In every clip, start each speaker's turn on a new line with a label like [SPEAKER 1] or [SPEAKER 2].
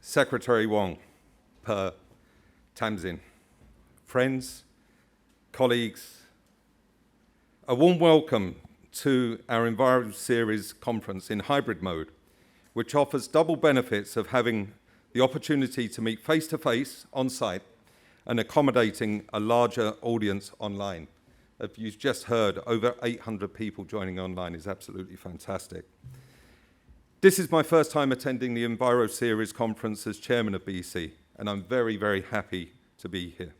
[SPEAKER 1] Secretary Wong, Per Tamsin, friends, colleagues, a warm welcome to our EnviroSeries conference in hybrid mode, which offers double benefits of having the opportunity to meet face-to-face on site and accommodating a larger audience online. As you've just heard, over 800 people joining online is absolutely fantastic. This is my first time attending the EnviroSeries conference as chairman of BEC, and I'm very, very happy to be here.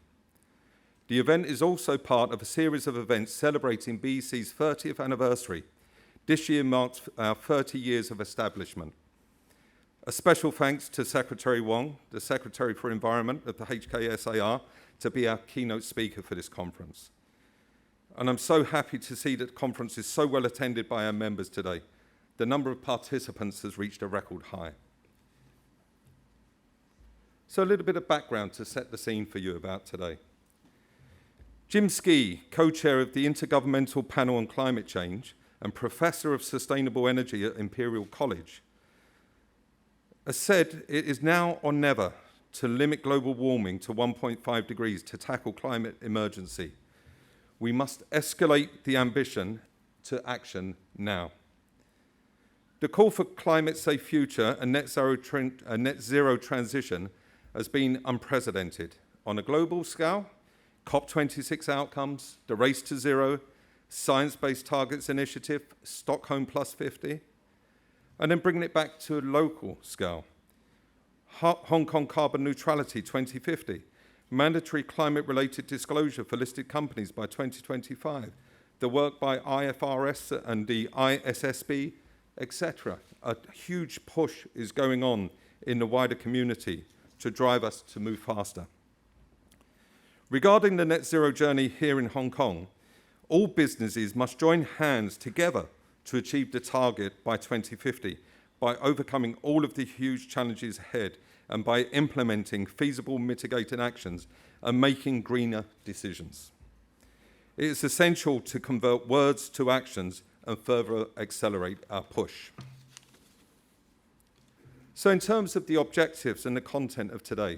[SPEAKER 1] The event is also part of a series of events celebrating BEC's 30th anniversary. This year marks our 30 years of establishment. A special thanks to Secretary Wong, the Secretary for Environment of the HKSAR, to be our keynote speaker for this conference. And I'm so happy to see that the conference is so well attended by our members today. The number of participants has reached a record high. So a little bit of background to set the scene for you about today. Jim Skee, co-chair of the Intergovernmental Panel on Climate Change and Professor of Sustainable Energy at Imperial College, has said it is now or never to limit global warming to 1.5 degrees to tackle climate emergency. We must escalate the ambition to action now. The call for climate-safe future and net zero transition has been unprecedented. On a global scale, COP26 outcomes, the Race to Zero, Science-Based Targets Initiative, Stockholm Plus 50, and then bringing it back to a local scale. Hong Kong Carbon Neutrality 2050, mandatory climate-related disclosure for listed companies by 2025, the work by IFRS and the ISSB, etc. A huge push is going on in the wider community to drive us to move faster. Regarding the net zero journey here in Hong Kong, all businesses must join hands together to achieve the target by 2050 by overcoming all of the huge challenges ahead and by implementing feasible mitigating actions and making greener decisions. It is essential to convert words to actions and further accelerate our push. So in terms of the objectives and the content of today,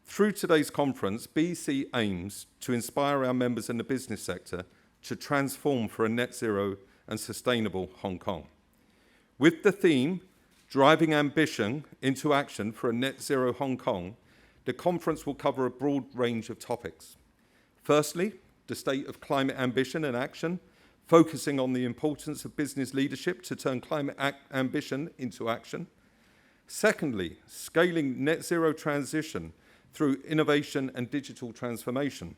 [SPEAKER 1] through today's conference, BEC aims to inspire our members in the business sector to transform for a net zero and sustainable Hong Kong. With the theme, Driving Ambition into Action for a Net Zero Hong Kong, the conference will cover a broad range of topics. Firstly, the state of climate ambition and action, focusing on the importance of business leadership to turn climate ambition into action. Secondly, scaling net zero transition through innovation and digital transformation,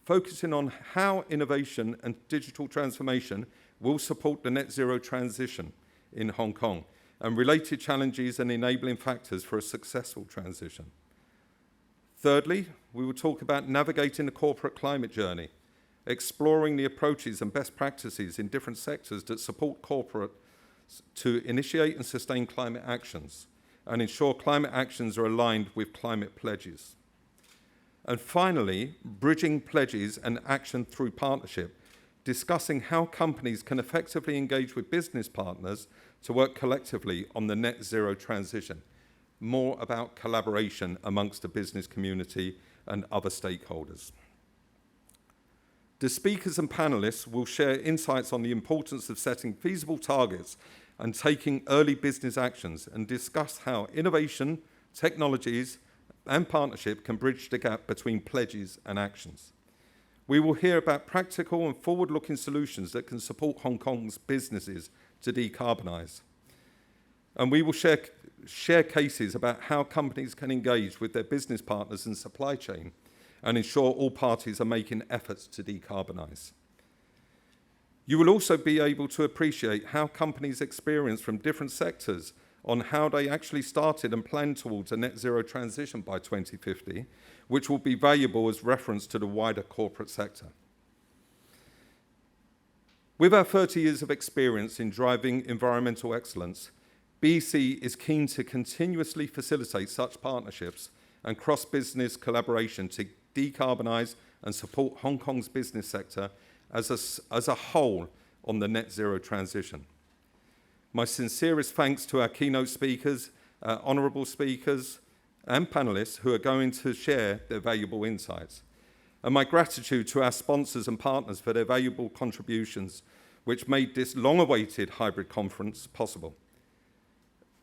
[SPEAKER 1] focusing on how innovation and digital transformation will support the net zero transition in Hong Kong and related challenges and enabling factors for a successful transition. Thirdly, we will talk about navigating the corporate climate journey, exploring the approaches and best practices in different sectors that support corporates to initiate and sustain climate actions and ensure climate actions are aligned with climate pledges. And finally, bridging pledges and action through partnership, discussing how companies can effectively engage with business partners to work collectively on the net zero transition. More about collaboration amongst the business community and other stakeholders. The speakers and panelists will share insights on the importance of setting feasible targets and taking early business actions and discuss how innovation, technologies, and partnership can bridge the gap between pledges and actions. We will hear about practical and forward-looking solutions that can support Hong Kong's businesses to decarbonise. And we will share cases about how companies can engage with their business partners and supply chain and ensure all parties are making efforts to decarbonise. You will also be able to appreciate how companies experience from different sectors on how they actually started and planned towards a net zero transition by 2050, which will be valuable as reference to the wider corporate sector. With our 30 years of experience in driving environmental excellence, BEC is keen to continuously facilitate such partnerships and cross-business collaboration to decarbonise and support Hong Kong's business sector as a whole on the net zero transition. My sincerest thanks to our keynote speakers honourable speakers and panellists who are going to share their valuable insights. And my gratitude to our sponsors and partners for their valuable contributions, which made this long-awaited hybrid conference possible.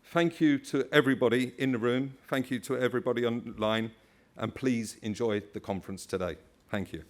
[SPEAKER 1] Thank you to everybody in the room. Thank you to everybody online. And please enjoy the conference today. Thank you.